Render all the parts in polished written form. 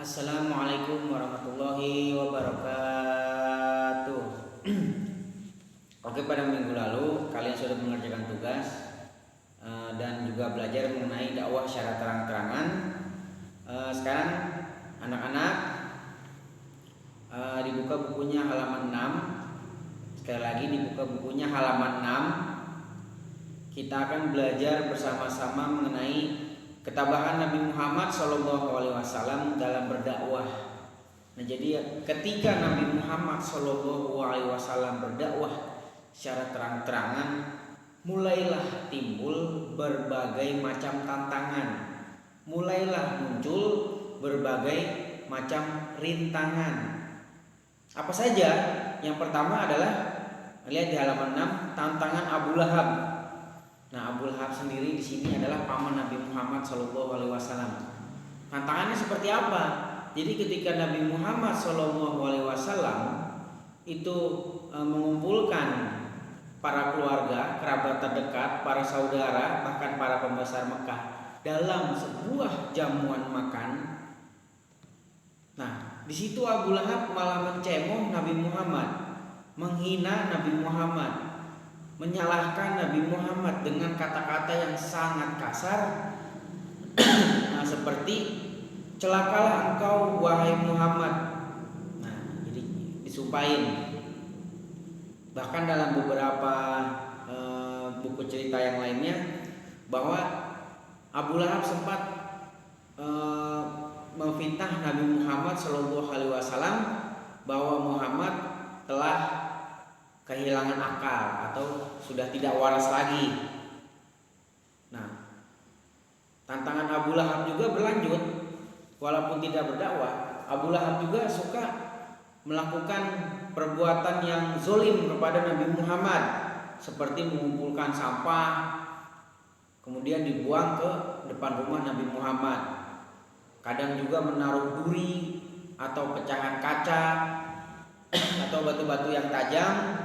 Assalamualaikum warahmatullahi wabarakatuh. Oke, pada minggu lalu kalian sudah mengerjakan tugas dan juga belajar mengenai dakwah secara terang-terangan. Sekarang anak-anak dibuka bukunya halaman 6. Sekali lagi dibuka bukunya halaman 6. Kita akan belajar bersama-sama mengenai ketabahan Nabi Muhammad SAW dalam berdakwah. Nah, jadi ketika Nabi Muhammad SAW berdakwah secara terang-terangan, mulailah timbul berbagai macam tantangan, mulailah muncul berbagai macam rintangan. Apa saja? Yang pertama adalah, lihat di halaman 6, tantangan Abu Lahab. Nah, Abu Lahab sendiri di sini adalah paman Nabi Muhammad SAW. Tantangannya seperti apa? Jadi ketika Nabi Muhammad SAW itu mengumpulkan para keluarga, kerabat terdekat, para saudara, bahkan para pembesar Mekah dalam sebuah jamuan makan. Nah, di situ Abu Lahab malah mencemoh Nabi Muhammad, menghina Nabi Muhammad, menyalahkan Nabi Muhammad dengan kata-kata yang sangat kasar. Nah, seperti celakalah engkau wahai Muhammad. Nah, jadi disumpahin. Bahkan dalam beberapa buku cerita yang lainnya bahwa Abu Lahab sempat memfitnah Nabi Muhammad SAW bahwa Muhammad telah kehilangan akal atau sudah tidak waras lagi. Nah, tantangan Abu Lahab juga berlanjut. Walaupun tidak berdakwah, Abu Lahab juga suka melakukan perbuatan yang zolim kepada Nabi Muhammad, seperti mengumpulkan sampah kemudian dibuang ke depan rumah Nabi Muhammad. Kadang juga menaruh duri atau pecahan kaca atau batu-batu yang tajam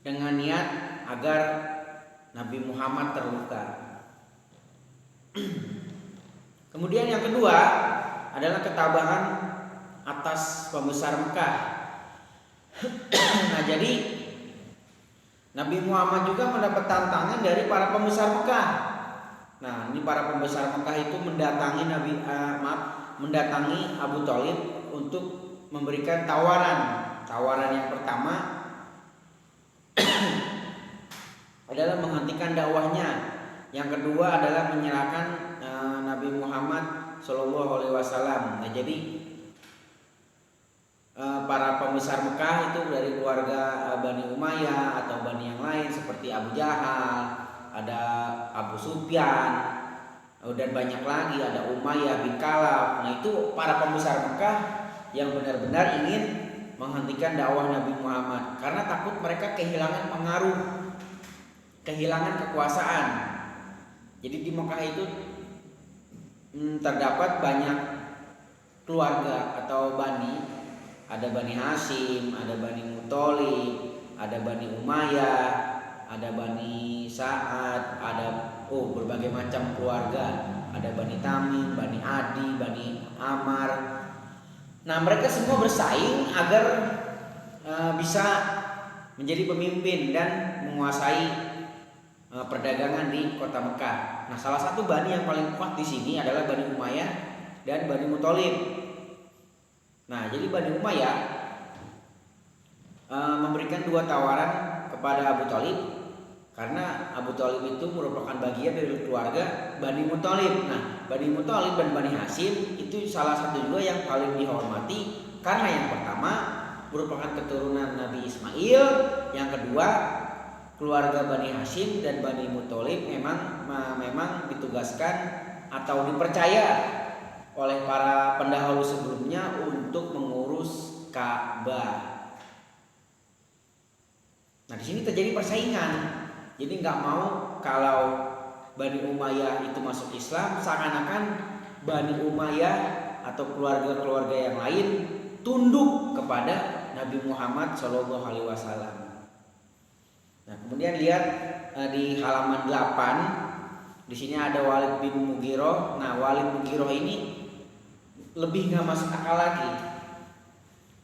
dengan niat agar Nabi Muhammad terluka. Kemudian yang kedua adalah ketabahan atas pembesar Mekah. Nah, jadi Nabi Muhammad juga mendapat tantangan dari para pembesar Mekah. Nah, ini para pembesar Mekah itu mendatangi mendatangi Abu Thalib untuk memberikan tawaran. Tawaran yang pertama adalah menghentikan dakwahnya. Yang kedua adalah menyerahkan Nabi Muhammad SAW. Nah, jadi para pembesar Mekah itu dari keluarga Bani Umayyah atau Bani yang lain seperti Abu Jahal, ada Abu Sufyan, dan banyak lagi, ada Umayyah bin Khalaf. Nah, itu para pembesar Mekah yang benar-benar ingin menghentikan dakwah Nabi Muhammad karena takut mereka kehilangan pengaruh, kehilangan kekuasaan. Jadi di Mekah itu terdapat banyak keluarga atau bani. Ada Bani Hashim, ada Bani Muthalib, ada Bani Umayyah, ada Bani Sa'ad, ada berbagai macam keluarga. Ada Bani Tamim, Bani Adi, Bani Amar. Nah, mereka semua bersaing agar bisa menjadi pemimpin dan menguasai perdagangan di kota Mekah. Nah, salah satu bani yang paling kuat di sini adalah Bani Umayyah dan Bani Muthalib. Nah, jadi Bani Umayyah memberikan dua tawaran kepada Abu Thalib karena Abu Thalib itu merupakan bagian dari keluarga Bani Muthalib. Nah, Bani Muthalib dan Bani Hashim itu salah satu juga yang paling dihormati karena yang pertama merupakan keturunan Nabi Ismail, yang kedua keluarga Bani Hashim dan Bani Muthalib memang ditugaskan atau dipercaya oleh para pendahulu sebelumnya untuk mengurus Ka'bah. Nah, di sini terjadi persaingan. Jadi nggak mau kalau Bani Umayyah itu masuk Islam, seakan-akan Bani Umayyah atau keluarga-keluarga yang lain tunduk kepada Nabi Muhammad SAW. Nah, kemudian lihat di halaman 8, di sini ada Walid bin Mughirah. Nah, Walid Mughirah ini lebih nggak masuk akal lagi.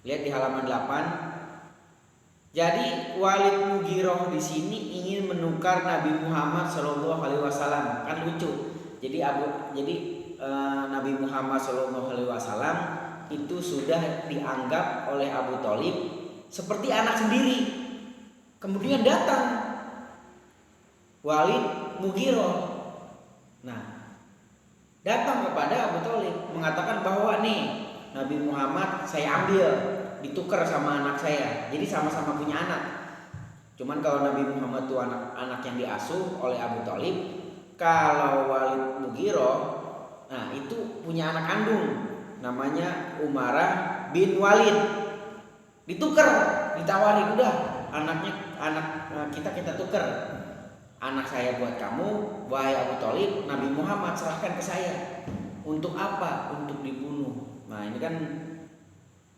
Lihat di halaman 8. Jadi Walid Mughirah di sini ingin menukar Nabi Muhammad Shallallahu Alaihi Wasallam, kan lucu. Jadi Nabi Muhammad Shallallahu Alaihi Wasallam itu sudah dianggap oleh Abu Thalib seperti anak sendiri. Kemudian datang Walid Mughirah. Nah, datang kepada Abu Thalib mengatakan bahwa nih Nabi Muhammad saya ambil, ditukar sama anak saya. Jadi sama-sama punya anak. Cuman kalau Nabi Muhammad itu anak yang diasuh oleh Abu Thalib, kalau Walid Mughirah, nah itu punya anak kandung, namanya Umarah bin Walid. Ditukar, ditawari, udah anak kita tukar. Anak saya buat kamu, wahai Abu Thalib, Nabi Muhammad serahkan ke saya. Untuk apa? Untuk dibunuh. Nah ini kan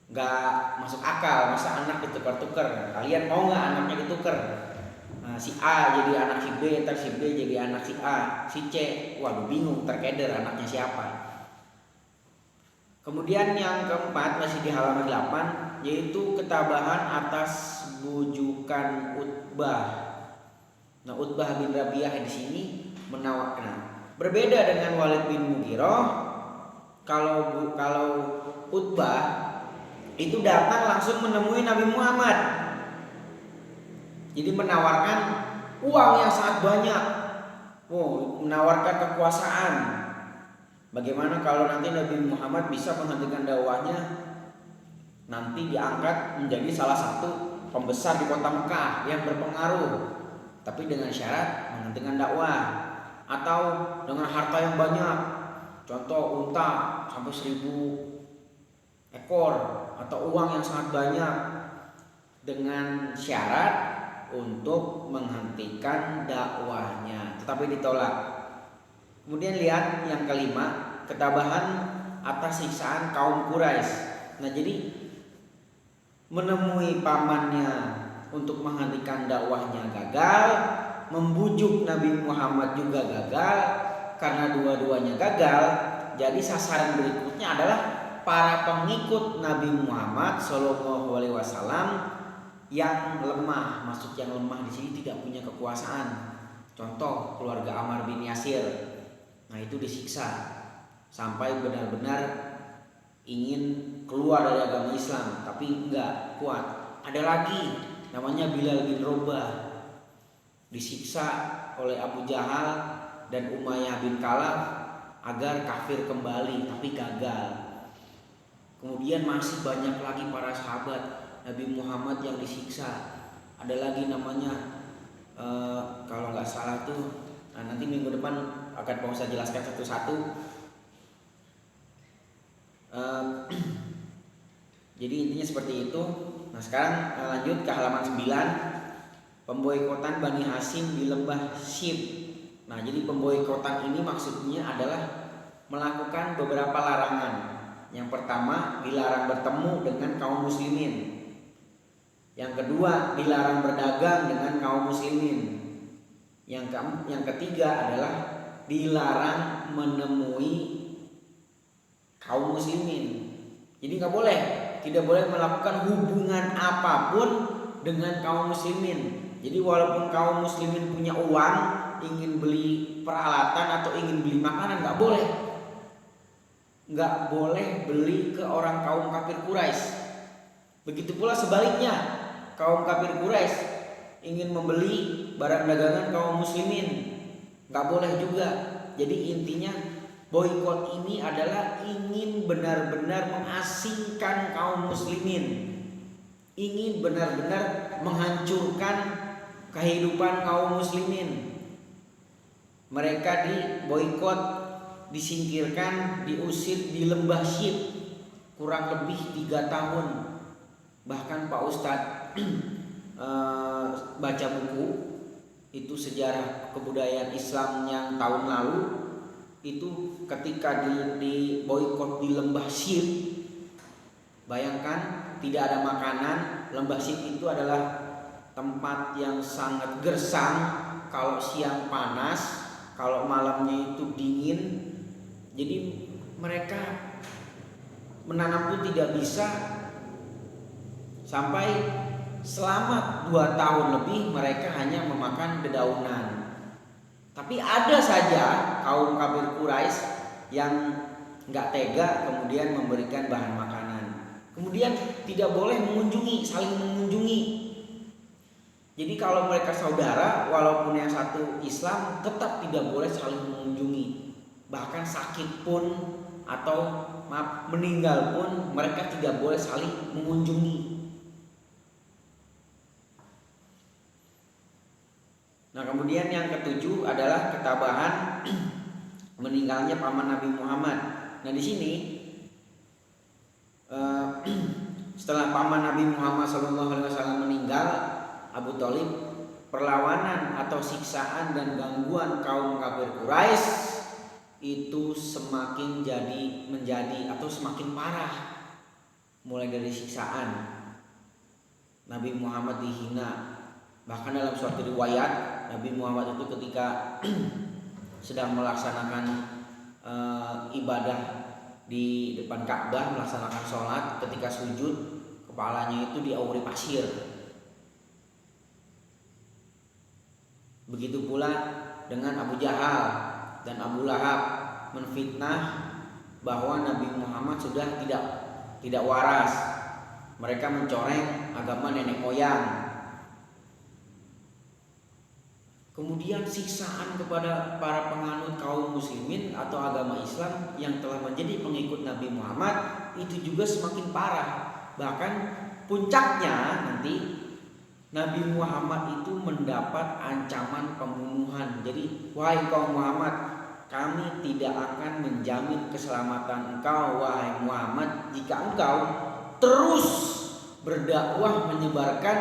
nggak masuk akal, masa anak ditukar-tukar. Kalian mau nggak anaknya ditukar? Nah, si A jadi anak si B, ntar si B jadi anak si A, si C. Waduh bingung, terkeder anaknya siapa. Kemudian yang keempat masih di halaman 8, yaitu ketabahan atas bujukan Utbah. Nah, Utbah bin Rabi'ah di sini menawarkan. Berbeda dengan Walid bin Mughirah, kalau Utbah itu datang langsung menemui Nabi Muhammad. Jadi menawarkan uang yang sangat banyak. Menawarkan kekuasaan. Bagaimana kalau nanti Nabi Muhammad bisa menghentikan dakwahnya, nanti diangkat menjadi salah satu pembesar di kota Mekah yang berpengaruh, tapi dengan syarat menghentikan dakwah atau dengan harta yang banyak, contoh unta sampai 1000 ekor atau uang yang sangat banyak, dengan syarat untuk menghentikan dakwahnya, tetapi ditolak. Kemudian lihat yang kelima, ketabahan atas siksaan kaum Quraisy. Nah jadi menemui pamannya untuk menghentikan dakwahnya gagal, membujuk Nabi Muhammad juga gagal. Karena dua-duanya gagal, jadi sasaran berikutnya adalah para pengikut Nabi Muhammad Shallallahu Alaihi Wasallam yang lemah. Maksud yang lemah di sini tidak punya kekuasaan. Contoh keluarga Ammar bin Yasir. Nah itu disiksa sampai benar-benar ingin keluar dari agama Islam, tapi enggak kuat. Ada lagi namanya Bilal bin Rabah, disiksa oleh Abu Jahal dan Umayyah bin Khalaf agar kafir kembali, tapi gagal. Kemudian masih banyak lagi para sahabat Nabi Muhammad yang disiksa. Ada lagi namanya kalau nggak salah tuh, nanti minggu depan akan saya jelaskan satu-satu. Jadi intinya seperti itu. Nah sekarang lanjut ke halaman 9, pemboikotan Bani Hashim di lembah Syib. Nah jadi pemboikotan ini maksudnya adalah melakukan beberapa larangan. Yang pertama, dilarang bertemu dengan kaum muslimin. Yang kedua, dilarang berdagang dengan kaum muslimin. Yang ketiga adalah dilarang menemui kaum muslimin. Jadi tidak boleh melakukan hubungan apapun dengan kaum muslimin. Jadi walaupun kaum muslimin punya uang, ingin beli peralatan atau ingin beli makanan, nggak boleh. Nggak boleh beli ke orang kaum kafir Quraisy. Begitu pula sebaliknya, kaum kafir Quraisy ingin membeli barang dagangan kaum muslimin, nggak boleh juga. Jadi intinya boikot ini adalah ingin benar-benar mengasingkan kaum muslimin, ingin benar-benar menghancurkan kehidupan kaum muslimin. Mereka diboikot, disingkirkan, diusir di lembah Syib kurang lebih 3 tahun. Bahkan Pak Ustadz baca buku itu sejarah kebudayaan Islam yang tahun lalu, itu ketika di boikot di lembah Syib, bayangkan tidak ada makanan. Lembah Syib itu adalah tempat yang sangat gersang, kalau siang panas, kalau malamnya itu dingin. Jadi mereka menanam pun tidak bisa. Sampai selama 2 tahun lebih mereka hanya memakan dedaunan. Tapi ada saja kaum kafir Quraisy yang nggak tega kemudian memberikan bahan makanan. Kemudian tidak boleh mengunjungi, saling mengunjungi. Jadi kalau mereka saudara, walaupun yang satu Islam, tetap tidak boleh saling mengunjungi. Bahkan sakit pun atau meninggal pun mereka tidak boleh saling mengunjungi. Nah, kemudian yang ketujuh adalah ketabahan meninggalnya paman Nabi Muhammad. Nah, di sini setelah paman Nabi Muhammad SAW meninggal, Abu Thalib, perlawanan atau siksaan dan gangguan kaum kafir Quraisy itu semakin menjadi atau semakin parah. Mulai dari siksaan, Nabi Muhammad dihina. Bahkan dalam suatu riwayat Nabi Muhammad itu ketika sedang melaksanakan ibadah di depan Ka'bah, melaksanakan sholat, ketika sujud kepalanya itu diauri pasir. Begitu pula dengan Abu Jahal dan Abu Lahab menfitnah bahwa Nabi Muhammad sudah tidak waras. Mereka mencoreng agama nenek moyang. Kemudian siksaan kepada para penganut kaum muslimin atau agama Islam yang telah menjadi pengikut Nabi Muhammad itu juga semakin parah. Bahkan puncaknya nanti Nabi Muhammad itu mendapat ancaman pembunuhan. Jadi, wahai kaum Muhammad, kami tidak akan menjamin keselamatan engkau wahai Muhammad jika engkau terus berdakwah menyebarkan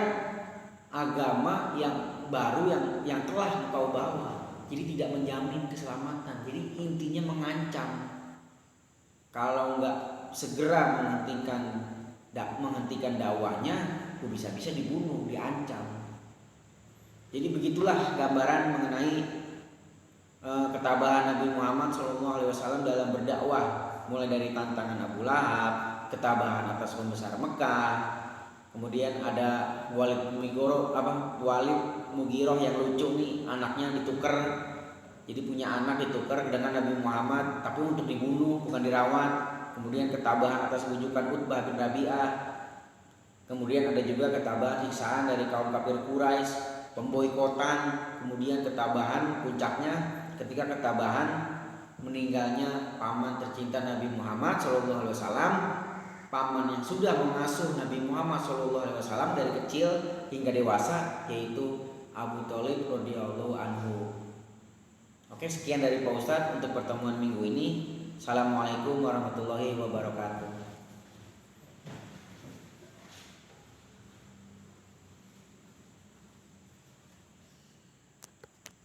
agama yang baru yang telah engkau bawa. Jadi tidak menjamin keselamatan. Jadi intinya mengancam. Kalau enggak segera menghentikan dakwahnya, bisa-bisa dibunuh, diancam. Jadi begitulah gambaran mengenai ketabahan Nabi Muhammad SAW dalam berdakwah, mulai dari tantangan Abu Lahab, ketabahan atas pembesar Mekah. Kemudian ada Walid Mughirah yang lucu nih, anaknya ditukar. Jadi punya anak ditukar dengan Nabi Muhammad, tapi untuk dibunuh bukan dirawat. Kemudian ketabahan atas bujukan Utbah bin Rabi'ah. Kemudian ada juga ketabahan siksaan dari kaum kafir Quraisy, pemboikotan. Kemudian ketabahan puncaknya ketika ketabahan meninggalnya paman tercinta Nabi Muhammad SAW. Paman yang sudah mengasuh Nabi Muhammad SAW dari kecil hingga dewasa, yaitu Abu Thalib radhiyallahu anhu. Oke, sekian dari Pak Ustadz untuk pertemuan minggu ini. Assalamualaikum warahmatullahi wabarakatuh.